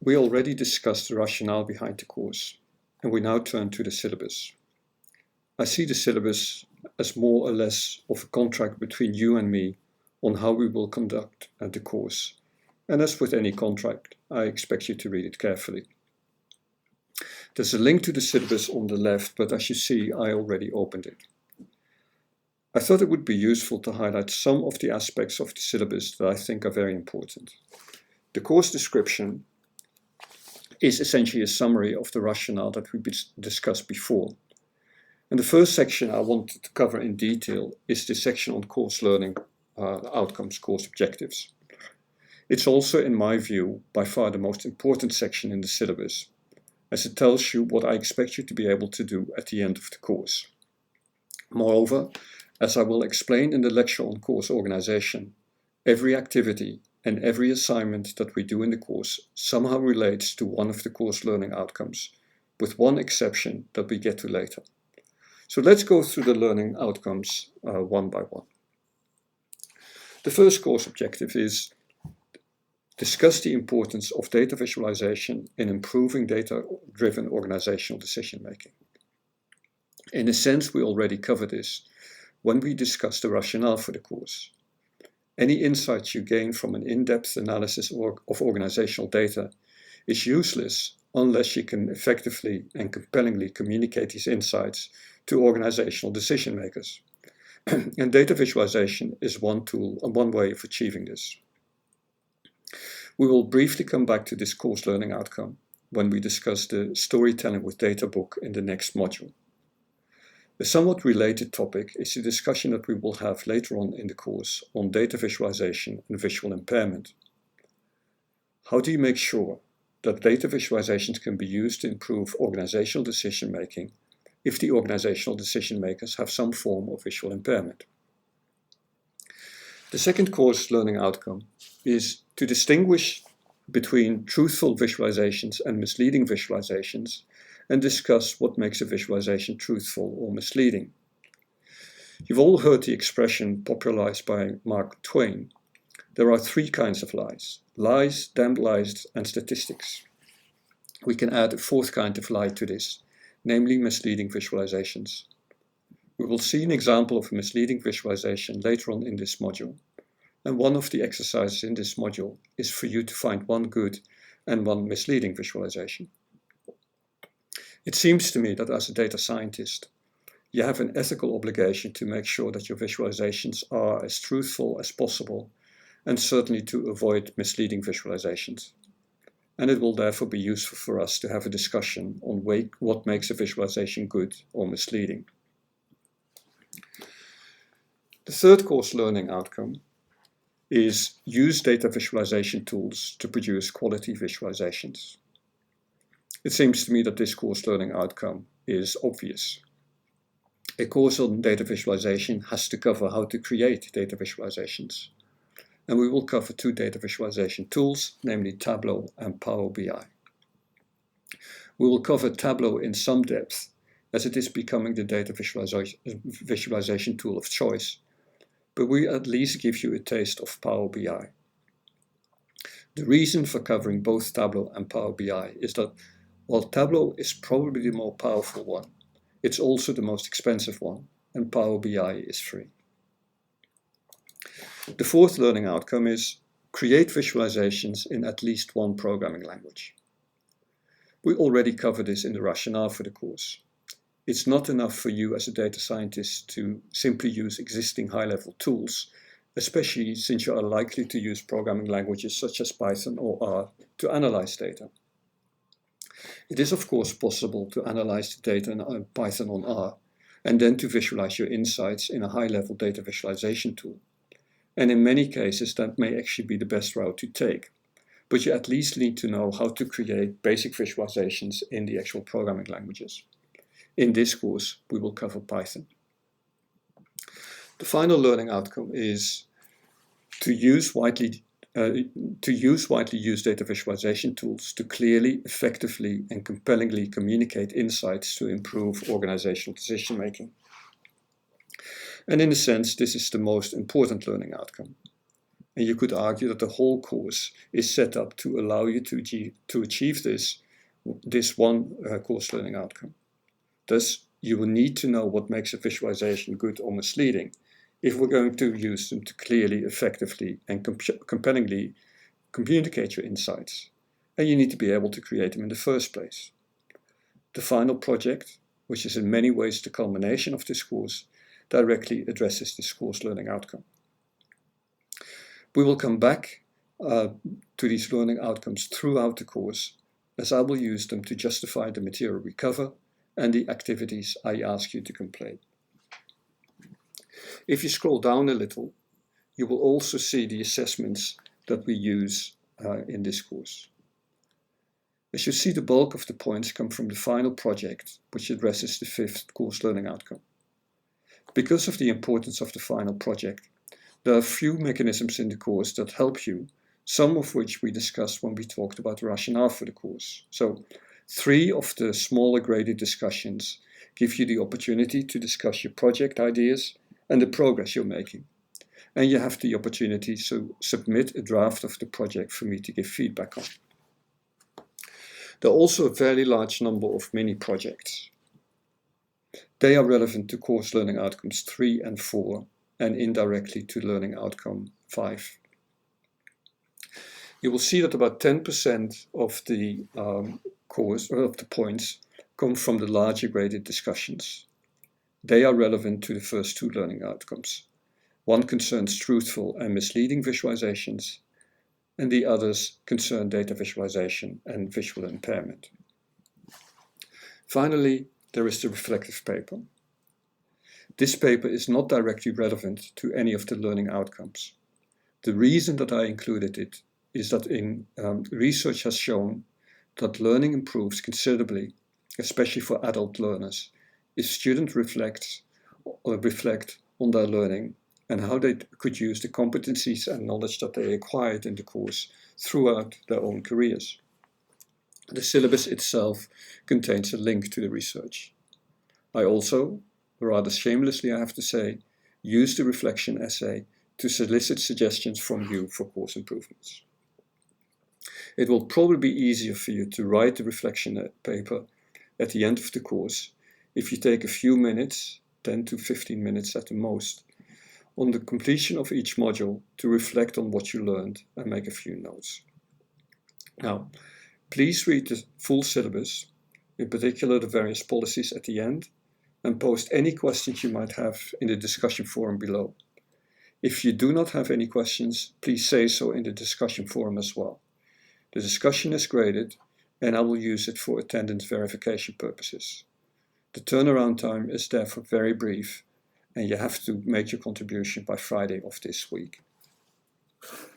We already discussed the rationale behind the course, and we now turn to the syllabus. I see the syllabus as more or less of a contract between you and me on how we will conduct the course, and as with any contract, I expect you to read it carefully. There's a link to the syllabus on the left, but as you see, I already opened it. I thought it would be useful to highlight some of the aspects of the syllabus that I think are very important. The course description is essentially a summary of the rationale that we discussed before. And the first section I wanted to cover in detail is the section on course learning outcomes, course objectives. It's also, in my view, by far the most important section in the syllabus, as it tells you what I expect you to be able to do at the end of the course. Moreover, as I will explain in the lecture on course organization, every activity and every assignment that we do in the course somehow relates to one of the course learning outcomes, with one exception that we get to later. So let's go through the learning outcomes one by one. The first course objective is discuss the importance of data visualization in improving data-driven organizational decision-making. In a sense, we already covered this when we discussed the rationale for the course. Any insights you gain from an in-depth analysis of organizational data is useless unless you can effectively and compellingly communicate these insights to organizational decision makers. And data visualization is one tool and one way of achieving this. We will briefly come back to this course learning outcome when we discuss the Storytelling with Data book in the next module. A somewhat related topic is the discussion that we will have later on in the course on data visualization and visual impairment. How do you make sure that data visualizations can be used to improve organizational decision making if the organizational decision makers have some form of visual impairment? The second course learning outcome is to distinguish between truthful visualizations and misleading visualizations and discuss what makes a visualization truthful or misleading. You've all heard the expression popularized by Mark Twain. There are three kinds of lies: lies, damned lies, and statistics. We can add a fourth kind of lie to this, namely misleading visualizations. We will see an example of a misleading visualization later on in this module, and one of the exercises in this module is for you to find one good and one misleading visualization. It seems to me that as a data scientist, you have an ethical obligation to make sure that your visualizations are as truthful as possible, and certainly to avoid misleading visualizations. And it will therefore be useful for us to have a discussion on what makes a visualization good or misleading. The third course learning outcome is use data visualization tools to produce quality visualizations. It seems to me that this course learning outcome is obvious. A course on data visualization has to cover how to create data visualizations. And we will cover two data visualization tools, namely Tableau and Power BI. We will cover Tableau in some depth, as it is becoming the data visualization tool of choice, but we at least give you a taste of Power BI. The reason for covering both Tableau and Power BI is that while Tableau is probably the more powerful one, it's also the most expensive one, and Power BI is free. The fourth learning outcome is create visualizations in at least one programming language. We already covered this in the rationale for the course. It's not enough for you as a data scientist to simply use existing high-level tools, especially since you are likely to use programming languages such as Python or R to analyze data. It is of course possible to analyze the data in Python on R and then to visualize your insights in a high-level data visualization tool. And in many cases that may actually be the best route to take. But you at least need to know how to create basic visualizations in the actual programming languages. In this course, we will cover Python. The final learning outcome is to use widely used data visualization tools to clearly, effectively, and compellingly communicate insights to improve organizational decision making. And in a sense, this is the most important learning outcome. And you could argue that the whole course is set up to allow you to achieve this one course learning outcome. Thus, you will need to know what makes a visualization good or misleading if we're going to use them to clearly, effectively, and compellingly communicate your insights. And you need to be able to create them in the first place. The final project, which is in many ways the culmination of this course, directly addresses this course learning outcome. We will come back to these learning outcomes throughout the course, as I will use them to justify the material we cover and the activities I ask you to complete. If you scroll down a little, you will also see the assessments that we use in this course. As you see, the bulk of the points come from the final project, which addresses the 5th course learning outcome. Because of the importance of the final project, there are a few mechanisms in the course that help you, some of which we discussed when we talked about the rationale for the course. So 3 of the smaller graded discussions give you the opportunity to discuss your project ideas and the progress you're making. And you have the opportunity to submit a draft of the project for me to give feedback on. There are also a fairly large number of mini projects. They are relevant to course learning outcomes 3 and 4 and indirectly to learning outcome 5. You will see that about 10% of the course or of the points come from the larger graded discussions. They are relevant to the first 2 learning outcomes. One concerns truthful and misleading visualizations, and the others concern data visualization and visual impairment. Finally, there is the reflective paper. This paper is not directly relevant to any of the learning outcomes. The reason that I included it is that research has shown that learning improves considerably, especially for adult learners, if students reflect on their learning and how they could use the competencies and knowledge that they acquired in the course throughout their own careers. The syllabus itself contains a link to the research. I also, rather shamelessly I have to say, used the reflection essay to solicit suggestions from you for course improvements. It will probably be easier for you to write the reflection paper at the end of the course if you take a few minutes, 10 to 15 minutes at the most, on the completion of each module to reflect on what you learned and make a few notes. Now, please read the full syllabus, in particular the various policies at the end, and post any questions you might have in the discussion forum below. If you do not have any questions, please say so in the discussion forum as well. The discussion is graded, and I will use it for attendance verification purposes. The turnaround time is therefore very brief, and you have to make your contribution by Friday of this week.